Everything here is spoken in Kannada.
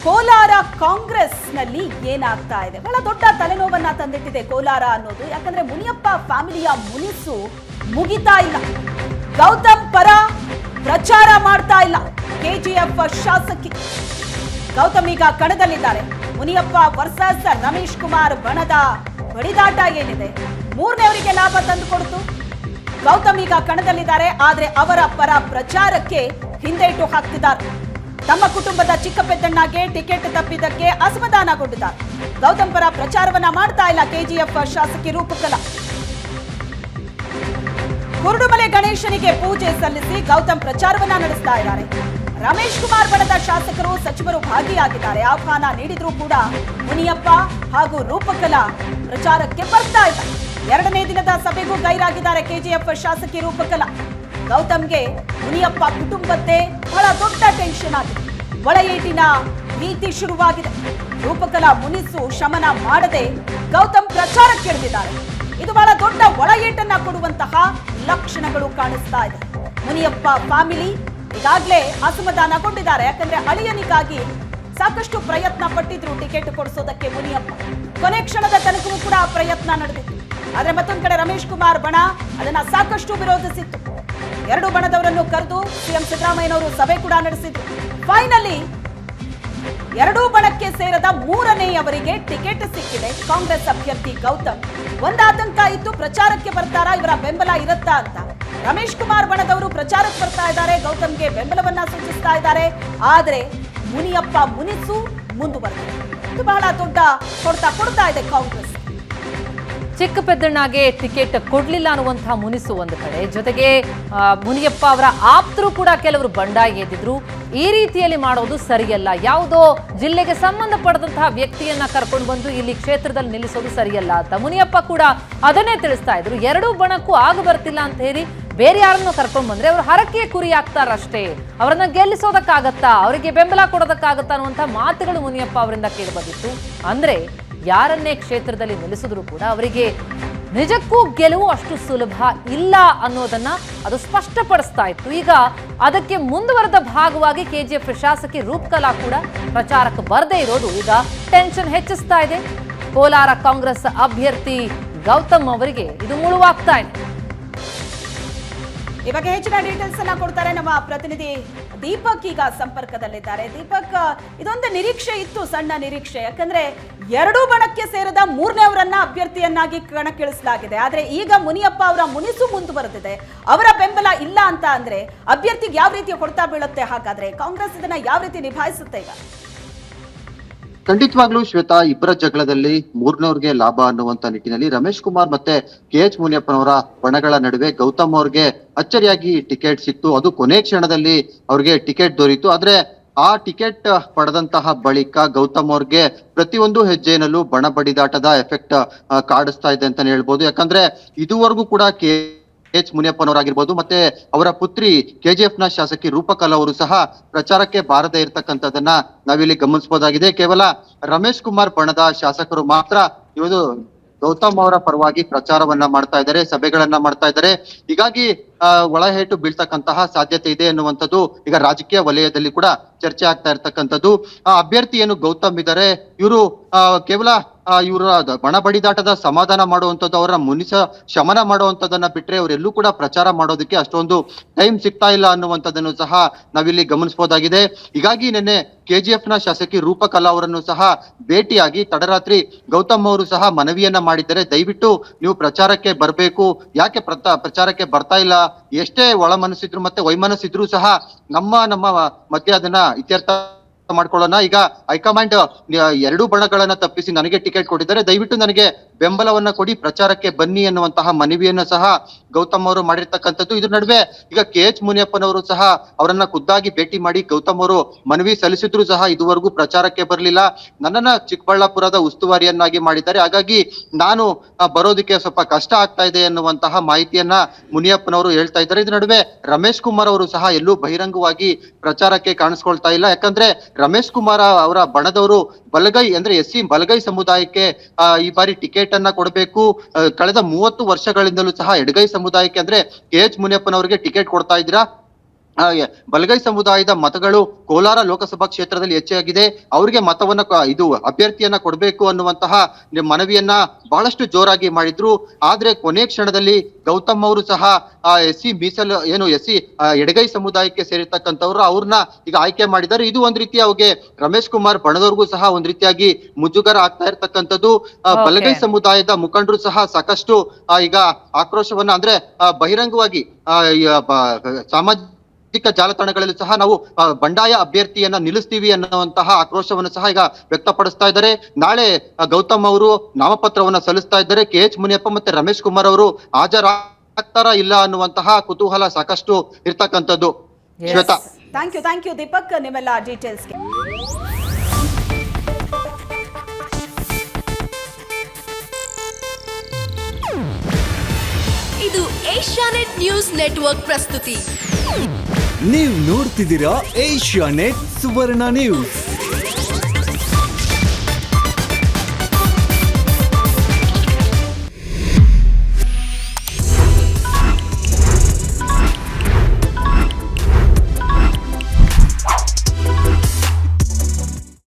ಕೋಲಾರ ಕಾಂಗ್ರೆಸ್ನಲ್ಲಿ ಏನಾಗ್ತಾ ಇದೆ? ಬಹಳ ದೊಡ್ಡ ತಲೆನೋವನ್ನ ತಂದಿಟ್ಟಿದೆ ಕೋಲಾರ ಅನ್ನೋದು. ಯಾಕಂದ್ರೆ ಮುನಿಯಪ್ಪ ಫ್ಯಾಮಿಲಿಯ ಮುನಿಸು ಮುಗಿತಾ ಇಲ್ಲ. ಗೌತಮ್ ಪರ ಪ್ರಚಾರ ಮಾಡ್ತಾ ಇಲ್ಲ ಕೆಜಿಎಫ್ ಶಾಸಕಿ. ಗೌತಮ್ ಈಗ ಕಣದಲ್ಲಿದ್ದಾರೆ. ಮುನಿಯಪ್ಪ ವರ್ಸಸ್ ರಮೇಶ್ ಕುಮಾರ್ ಬಣದ ಬಡಿದಾಟ ಏನಿದೆ, ಮೂರನೇವರಿಗೆ ಲಾಭ ತಂದುಕೊಡ್ತು. ಗೌತಮ್ ಈಗ ಕಣದಲ್ಲಿದ್ದಾರೆ, ಆದ್ರೆ ಅವರ ಪರ ಪ್ರಚಾರಕ್ಕೆ ಹಿಂದೇಟು ಹಾಕ್ತಿದ್ದಾರೆ. ತಮ್ಮ ಕುಟುಂಬದ ಚಿಕ್ಕ ಪೆದ್ದಣ್ಣಗೆ ಟಿಕೆಟ್ ತಪ್ಪಿದ್ದಕ್ಕೆ ಅಸಮಾಧಾನಗೊಂಡಿದ್ದಾರೆ. ಗೌತಮ್ ಪರ ಪ್ರಚಾರವನ್ನ ಮಾಡ್ತಾ ಇಲ್ಲ ಕೆಜಿಎಫ್ ಶಾಸಕಿ ರೂಪಕಲಾ. ಕುರುಡುಮಲೆ ಗಣೇಶನಿಗೆ ಪೂಜೆ ಸಲ್ಲಿಸಿ ಗೌತಮ್ ಪ್ರಚಾರವನ್ನ ನಡೆಸ್ತಾ ಇದ್ದಾರೆ. ರಮೇಶ್ ಕುಮಾರ್ ಬಣದ ಶಾಸಕರು ಸಚಿವರು ಭಾಗಿಯಾಗಿದ್ದಾರೆ. ಆಹ್ವಾನ ನೀಡಿದ್ರೂ ಕೂಡ ಮುನಿಯಪ್ಪ ಹಾಗೂ ರೂಪಕಲಾ ಪ್ರಚಾರಕ್ಕೆ ಬರ್ತಾ ಇಲ್ಲ. ಎರಡನೇ ದಿನದ ಸಭೆಗೂ ಗೈರಾಗಿದ್ದಾರೆ ಕೆಜಿಎಫ್ ಶಾಸಕಿ ರೂಪಕಲಾ. ಗೌತಮ್ಗೆ ಮುನಿಯಪ್ಪ ಕುಟುಂಬದ್ದೇ ಬಹಳ ದೊಡ್ಡ ಟೆನ್ಷನ್ ಆಗಿದೆ. ಒಳ ಏಟಿನ ಭೀತಿ ಶುರುವಾಗಿದೆ. ರೂಪಕಲಾ ಮುನಿಸು ಶಮನ ಮಾಡದೆ ಗೌತಮ್ ಪ್ರಚಾರಕ್ಕಿಳಿದಿದ್ದಾರೆ. ಇದು ಬಹಳ ದೊಡ್ಡ ಒಳ ಏಟನ್ನ ಕೊಡುವಂತಹ ಲಕ್ಷಣಗಳು ಕಾಣಿಸ್ತಾ ಇದೆ. ಮುನಿಯಪ್ಪ ಫ್ಯಾಮಿಲಿ ಈಗಾಗಲೇ ಅಸಮಾಧಾನಗೊಂಡಿದ್ದಾರೆ. ಯಾಕಂದ್ರೆ ಅಳಿಯನಿಗಾಗಿ ಸಾಕಷ್ಟು ಪ್ರಯತ್ನ ಪಟ್ಟಿದ್ರು ಟಿಕೆಟ್ ಕೊಡಿಸೋದಕ್ಕೆ ಮುನಿಯಪ್ಪ. ಕೊನೆ ಕ್ಷಣದ ತನಕವೂ ಕೂಡ ಆ ಪ್ರಯತ್ನ ನಡೆದಿತ್ತು. ಆದ್ರೆ ಮತ್ತೊಂದು ಕಡೆ ರಮೇಶ್ ಕುಮಾರ್ ಬಣ ಅದನ್ನ ಸಾಕಷ್ಟು ವಿರೋಧಿಸಿತ್ತು. ಎರಡು ಬಣದವರನ್ನು ಕರೆದು ಸಿಎಂ ಸಿದ್ದರಾಮಯ್ಯನವರು ಸಭೆ ಕೂಡ ನಡೆಸಿದ್ರು. ಫೈನಲಿ ಎರಡೂ ಬಣಕ್ಕೆ ಸೇರದ ಮೂರನೆಯವರಿಗೆ ಟಿಕೆಟ್ ಸಿಕ್ಕಿದೆ. ಕಾಂಗ್ರೆಸ್ ಅಭ್ಯರ್ಥಿ ಗೌತಮ್. ಒಂದು ಆತಂಕ ಇತ್ತು, ಪ್ರಚಾರಕ್ಕೆ ಬರ್ತಾರಾ, ಇವರ ಬೆಂಬಲ ಇರುತ್ತಾ ಅಂತ. ರಮೇಶ್ ಕುಮಾರ್ ಬಣದವರು ಪ್ರಚಾರಕ್ಕೆ ಬರ್ತಾ ಇದ್ದಾರೆ, ಗೌತಮ್ಗೆ ಬೆಂಬಲವನ್ನ ಸೂಚಿಸ್ತಾ ಇದ್ದಾರೆ. ಆದ್ರೆ ಮುನಿಯಪ್ಪ ಮುನಿಸು ಮುಂದುವರೆದಿದೆ. ಇದು ಬಹಳ ದೊಡ್ಡ ಹೊಡೆತ ಕೊಡ್ತಾ ಇದೆ ಕಾಂಗ್ರೆಸ್. ಚಿಕ್ಕ ಪೆದ್ದಣ್ಣಗೆ ಟಿಕೆಟ್ ಕೊಡ್ಲಿಲ್ಲ ಅನ್ನುವಂತಹ ಮುನಿಸು ಒಂದು ಕಡೆ, ಜೊತೆಗೆ ಮುನಿಯಪ್ಪ ಅವರ ಆಪ್ತರು ಕೂಡ ಕೆಲವರು ಬಂಡಾಯ ಎದ್ದಿದ್ರು. ಈ ರೀತಿಯಲ್ಲಿ ಮಾಡೋದು ಸರಿಯಲ್ಲ, ಯಾವುದೋ ಜಿಲ್ಲೆಗೆ ಸಂಬಂಧಪಟ್ಟಂತಹ ವ್ಯಕ್ತಿಯನ್ನ ಕರ್ಕೊಂಡು ಬಂದು ಇಲ್ಲಿ ಕ್ಷೇತ್ರದಲ್ಲಿ ನಿಲ್ಲಿಸೋದು ಸರಿಯಲ್ಲ ಅಂತ ಮುನಿಯಪ್ಪ ಕೂಡ ಅದನ್ನೇ ತಿಳಿಸ್ತಾ ಇದ್ರು. ಎರಡೂ ಬಣಕ್ಕೂ ಆಗ ಬರ್ತಿಲ್ಲ ಅಂತ ಹೇಳಿ ಬೇರೆ ಯಾರನ್ನು ಕರ್ಕೊಂಡು ಬಂದ್ರೆ ಅವರು ಹರಕೆಯ ಕುರಿ ಆಗ್ತಾರಷ್ಟೇ, ಅವರನ್ನ ಗೆಲ್ಲಿಸೋದಕ್ಕಾಗತ್ತಾ, ಅವರಿಗೆ ಬೆಂಬಲ ಕೊಡೋದಕ್ಕಾಗತ್ತಾ ಅನ್ನುವಂಥ ಮಾತುಗಳು ಮುನಿಯಪ್ಪ ಅವರಿಂದ ಕೇಳಿ ಬಂದಿತ್ತು. ಅಂದ್ರೆ ಯಾರನ್ನೇ ಕ್ಷೇತ್ರದಲ್ಲಿ ನಿಲ್ಲಿಸಿದ್ರು ಕೂಡ ಅವರಿಗೆ ನಿಜಕ್ಕೂ ಗೆಲುವು ಅಷ್ಟು ಸುಲಭ ಇಲ್ಲ ಅನ್ನೋದನ್ನ ಅದು ಸ್ಪಷ್ಟಪಡಿಸ್ತಾ ಇತ್ತು. ಈಗ ಅದಕ್ಕೆ ಮುಂದುವರೆದ ಭಾಗವಾಗಿ ಕೆಜಿಎಫ್ ಶಾಸಕಿ ರೂಪಕಲಾ ಕೂಡ ಪ್ರಚಾರಕ್ಕೆ ಬರದೇ ಇರೋದು ಈಗ ಟೆನ್ಷನ್ ಹೆಚ್ಚಿಸ್ತಾ ಇದೆ. ಕೋಲಾರ ಕಾಂಗ್ರೆಸ್ ಅಭ್ಯರ್ಥಿ ಗೌತಮ್ ಅವರಿಗೆ ಇದು ಮುಳುವಾಗ್ತಾ ಇದೆ. ಇವಾಗ ಹೆಚ್ಚಿನ ಡೀಟೇಲ್ಸ್ ಅನ್ನ ಕೊಡ್ತಾರೆ ನಮ್ಮ ಪ್ರತಿನಿಧಿ ದೀಪಕ್. ಈಗ ಸಂಪರ್ಕದಲ್ಲಿದ್ದಾರೆ. ದೀಪಕ್, ಇದೊಂದು ನಿರೀಕ್ಷೆ ಇತ್ತು, ಸಣ್ಣ ನಿರೀಕ್ಷೆ. ಯಾಕಂದ್ರೆ ಎರಡೂ ಬಣಕ್ಕೆ ಸೇರಿದ ಮೂರನೇವರನ್ನ ಅಭ್ಯರ್ಥಿಯನ್ನಾಗಿ ಕಣಕ್ಕಿಳಿಸಲಾಗಿದೆ. ಆದ್ರೆ ಈಗ ಮುನಿಯಪ್ಪ ಅವರ ಮುನಿಸು ಮುಂದುವರೆದಿದೆ. ಅವರ ಬೆಂಬಲ ಇಲ್ಲ ಅಂತ ಅಂದ್ರೆ ಅಭ್ಯರ್ಥಿಗೆ ಯಾವ ರೀತಿಯ ಹೊಡೆತ ಬೀಳುತ್ತೆ? ಹಾಗಾದ್ರೆ ಕಾಂಗ್ರೆಸ್ ಇದನ್ನ ಯಾವ ರೀತಿ ನಿಭಾಯಿಸುತ್ತೆ ಈಗ? ಖಂಡಿತವಾಗ್ಲೂ ಶ್ವೇತಾ, ಇಬ್ಬರ ಜಗಳದಲ್ಲಿ ಮೂರನವ್ರಿಗೆ ಲಾಭ ಅನ್ನುವಂತ ನಿಟ್ಟಿನಲ್ಲಿ ರಮೇಶ್ ಕುಮಾರ್ ಮತ್ತೆ KH ಮುನಿಯಪ್ಪನವರ ಬಣಗಳ ನಡುವೆ ಗೌತಮ್ ಅವ್ರಿಗೆ ಅಚ್ಚರಿಯಾಗಿ ಟಿಕೆಟ್ ಸಿಕ್ತು. ಅದು ಕೊನೆ ಕ್ಷಣದಲ್ಲಿ ಅವ್ರಿಗೆ ಟಿಕೆಟ್ ದೊರೀತು. ಆದ್ರೆ ಆ ಟಿಕೆಟ್ ಪಡೆದಂತಹ ಬಳಿಕ ಗೌತಮ್ ಅವ್ರಿಗೆ ಪ್ರತಿಯೊಂದು ಹೆಜ್ಜೆನಲ್ಲೂ ಬಣ ಬಡಿದಾಟದ ಎಫೆಕ್ಟ್ ಕಾಡಿಸ್ತಾ ಇದೆ ಅಂತಾನೆ ಹೇಳ್ಬೋದು. ಯಾಕಂದ್ರೆ ಇದುವರೆಗೂ ಕೂಡ KH ಮುನಿಯಪ್ಪನವರಾಗಿರ್ಬೋದು ಮತ್ತೆ ಅವರ ಪುತ್ರಿ KGF ನ ಶಾಸಕಿ ರೂಪಕಲಾ ಅವರು ಸಹ ಪ್ರಚಾರಕ್ಕೆ ಬಾರದೇ ಇರತಕ್ಕಂಥದ್ದನ್ನ ನಾವಿಲ್ಲಿ ಗಮನಿಸಬಹುದಾಗಿದೆ. ಕೇವಲ ರಮೇಶ್ ಕುಮಾರ್ ಬಣದ ಶಾಸಕರು ಮಾತ್ರ ಇವತ್ತು ಗೌತಮ್ ಅವರ ಪರವಾಗಿ ಪ್ರಚಾರವನ್ನ ಮಾಡ್ತಾ ಇದ್ದಾರೆ, ಸಭೆಗಳನ್ನ ಮಾಡ್ತಾ ಇದ್ದಾರೆ. ಹೀಗಾಗಿ ಒಳಹೇಟು ಬೀಳ್ತಕ್ಕಂತಹ ಸಾಧ್ಯತೆ ಇದೆ ಅನ್ನುವಂಥದ್ದು ಈಗ ರಾಜಕೀಯ ವಲಯದಲ್ಲಿ ಕೂಡ ಚರ್ಚೆ ಆಗ್ತಾ ಇರ್ತಕ್ಕಂಥದ್ದು. ಅಭ್ಯರ್ಥಿ ಏನು ಗೌತಮ್ ಇದ್ದಾರೆ, ಇವರು ಕೇವಲ ಇವರ ಬಣ ಬಡಿದಾಟದ ಸಮಾಧಾನ ಮಾಡುವಂಥದ್ದು, ಅವರ ಮುನಿಸ ಶಮನ ಮಾಡುವಂಥದ್ದನ್ನ ಬಿಟ್ರೆ ಅವರೆಲ್ಲೂ ಕೂಡ ಪ್ರಚಾರ ಮಾಡೋದಕ್ಕೆ ಅಷ್ಟೊಂದು ಟೈಮ್ ಸಿಗ್ತಾ ಇಲ್ಲ ಅನ್ನುವಂಥದ್ದನ್ನು ಸಹ ನಾವಿಲ್ಲಿ ಗಮನಿಸಬಹುದಾಗಿದೆ. ಹೀಗಾಗಿ ನಿನ್ನೆ KGF ನ ಶಾಸಕಿ ರೂಪಕಲಾ ಅವರನ್ನು ಸಹ ಭೇಟಿಯಾಗಿ ತಡರಾತ್ರಿ ಗೌತಮ್ ಅವರು ಸಹ ಮನವಿಯನ್ನ ಮಾಡಿದ್ದಾರೆ. ದಯವಿಟ್ಟು ನೀವು ಪ್ರಚಾರಕ್ಕೆ ಬರಬೇಕು, ಯಾಕೆ ಪ್ರಚಾರಕ್ಕೆ ಬರ್ತಾ ಇಲ್ಲ, ಎಷ್ಟೇ ಒಳ ಮನಸ್ಸಿದ್ರು ಮತ್ತೆ ವೈಮನಸ್ಸಿದ್ರು ಸಹ ನಮ್ಮ ಮಧ್ಯೆ ಅದನ್ನ ಇತ್ಯರ್ಥ ಮಾಡ್ಕೊಳ್ಳೋಣ. ಈಗ ಹೈಕಮಾಂಡ್ ಎರಡೂ ಬಣಗಳನ್ನ ತಪ್ಪಿಸಿ ನನಗೆ ಟಿಕೆಟ್ ಕೊಟ್ಟಿದ್ದಾರೆ, ದಯವಿಟ್ಟು ನನಗೆ ಬೆಂಬಲವನ್ನ ಕೊಡಿ, ಪ್ರಚಾರಕ್ಕೆ ಬನ್ನಿ ಅನ್ನುವಂತಹ ಮನವಿಯನ್ನ ಸಹ ಗೌತಮ್ ಅವರು ಮಾಡಿರ್ತಕ್ಕಂಥದ್ದು. ಇದ್ರ ನಡುವೆ ಈಗ KH ಮುನಿಯಪ್ಪನವರು ಸಹ ಅವರನ್ನ ಖುದ್ದಾಗಿ ಭೇಟಿ ಮಾಡಿ ಗೌತಮ್ ಅವರು ಮನವಿ ಸಲ್ಲಿಸಿದ್ರು ಸಹ ಇದುವರೆಗೂ ಪ್ರಚಾರಕ್ಕೆ ಬರಲಿಲ್ಲ. ನನ್ನನ್ನ ಚಿಕ್ಕಬಳ್ಳಾಪುರದ ಉಸ್ತುವಾರಿಯನ್ನಾಗಿ ಮಾಡಿದ್ದಾರೆ, ಹಾಗಾಗಿ ನಾನು ಬರೋದಕ್ಕೆ ಸ್ವಲ್ಪ ಕಷ್ಟ ಆಗ್ತಾ ಇದೆ ಅನ್ನುವಂತಹ ಮಾಹಿತಿಯನ್ನ ಮುನಿಯಪ್ಪನವರು ಹೇಳ್ತಾ ಇದ್ದಾರೆ. ಇದ್ರ ನಡುವೆ ರಮೇಶ್ ಕುಮಾರ್ ಅವರು ಸಹ ಎಲ್ಲೂ ಬಹಿರಂಗವಾಗಿ ಪ್ರಚಾರಕ್ಕೆ ಕಾಣಿಸ್ಕೊಳ್ತಾ ಇಲ್ಲ. ಯಾಕಂದ್ರೆ ರಮೇಶ್ ಕುಮಾರ್ ಅವರ ಬಣದವರು ಬಲಗೈ ಅಂದ್ರೆ SC ಬಲಗೈ ಸಮುದಾಯಕ್ಕೆ ಈ ಬಾರಿ ಟಿಕೆಟ್ ಅನ್ನ ಕೊಡಬೇಕು. ಕಳೆದ 30 ವರ್ಷಗಳಿಂದಲೂ ಸಹ ಎಡಗೈ ಸಮುದಾಯಕ್ಕೆ ಅಂದ್ರೆ KH ಮುನಿಯಪ್ಪನವರಿಗೆ ಟಿಕೆಟ್ ಕೊಡ್ತಾ ಇದ್ದೀರಾ, ಬಲಗೈ ಸಮುದಾಯದ ಮತಗಳು ಕೋಲಾರ ಲೋಕಸಭಾ ಕ್ಷೇತ್ರದಲ್ಲಿ ಹೆಚ್ಚಾಗಿದೆ. ಅವರಿಗೆ ಮತವನ್ನ ಇದು ಅಭ್ಯರ್ಥಿಯನ್ನ ಕೊಡಬೇಕು ಅನ್ನುವಂತಹ ಮನವಿಯನ್ನ ಬಹಳಷ್ಟು ಜೋರಾಗಿ ಮಾಡಿದ್ರು. ಆದ್ರೆ ಕೊನೆ ಕ್ಷಣದಲ್ಲಿ ಗೌತಮ್ ಅವರು ಸಹ SC ಮೀಸಲು ಏನು SC ಎಡಗೈ ಸಮುದಾಯಕ್ಕೆ ಸೇರಿರ್ತಕ್ಕಂಥವ್ರು ಅವ್ರನ್ನ ಈಗ ಆಯ್ಕೆ ಮಾಡಿದ್ದಾರೆ. ಇದು ಒಂದ್ ರೀತಿ ಅವ್ರಿಗೆ ರಮೇಶ್ ಕುಮಾರ್ ಬಣದವ್ರಿಗೂ ಸಹ ಒಂದ್ ರೀತಿಯಾಗಿ ಮುಜುಗರ ಆಗ್ತಾ ಇರ್ತಕ್ಕಂಥದ್ದು. ಬಲಗೈ ಸಮುದಾಯದ ಮುಖಂಡರು ಸಹ ಸಾಕಷ್ಟು ಈಗ ಆಕ್ರೋಶವನ್ನ ಅಂದ್ರೆ ಬಹಿರಂಗವಾಗಿ ಸಾಮಾಜಿಕ ಜಾಲತಾಣಗಳಲ್ಲಿ ಸಹ ನಾವು ಬಂಡಾಯ ಅಭ್ಯರ್ಥಿಯನ್ನ ನಿಲ್ಲಿಸ್ತೀವಿ ಅನ್ನುವಂತಹ ಆಕ್ರೋಶವನ್ನು ಸಹ ಈಗ ವ್ಯಕ್ತಪಡಿಸ್ತಾ ಇದ್ದಾರೆ. ನಾಳೆ ಗೌತಮ್ ಅವರು ನಾಮಪತ್ರವನ್ನ ಸಲ್ಲಿಸ್ತಾ ಇದ್ದಾರೆ. KH ಮುನಿಯಪ್ಪ ಮತ್ತೆ ರಮೇಶ್ ಕುಮಾರ್ ಅವರು ಹಾಜರಾಗ್ತಾರಾ ಇಲ್ಲ ಅನ್ನುವಂತಹ ಕುತೂಹಲ ಸಾಕಷ್ಟು ಇರ್ತಕ್ಕಂಥದ್ದು. ಶ್ವೇತಾ, ಥ್ಯಾಂಕ್ ಯು ದೀಪಕ್, ನಿಮ್ಮೆಲ್ಲ ಡೀಟೇಲ್ಸ್ಗೆ. ಇದು ಏಷ್ಯಾನೆಟ್ ನ್ಯೂಸ್ ನೆಟ್ವರ್ಕ್ ಪ್ರಸ್ತುತಿ. ನೀವು ನೋಡ್ತಿದ್ದೀರಾ ಏಷ್ಯಾನೆಟ್ ಸುವರ್ಣ ನ್ಯೂಸ್.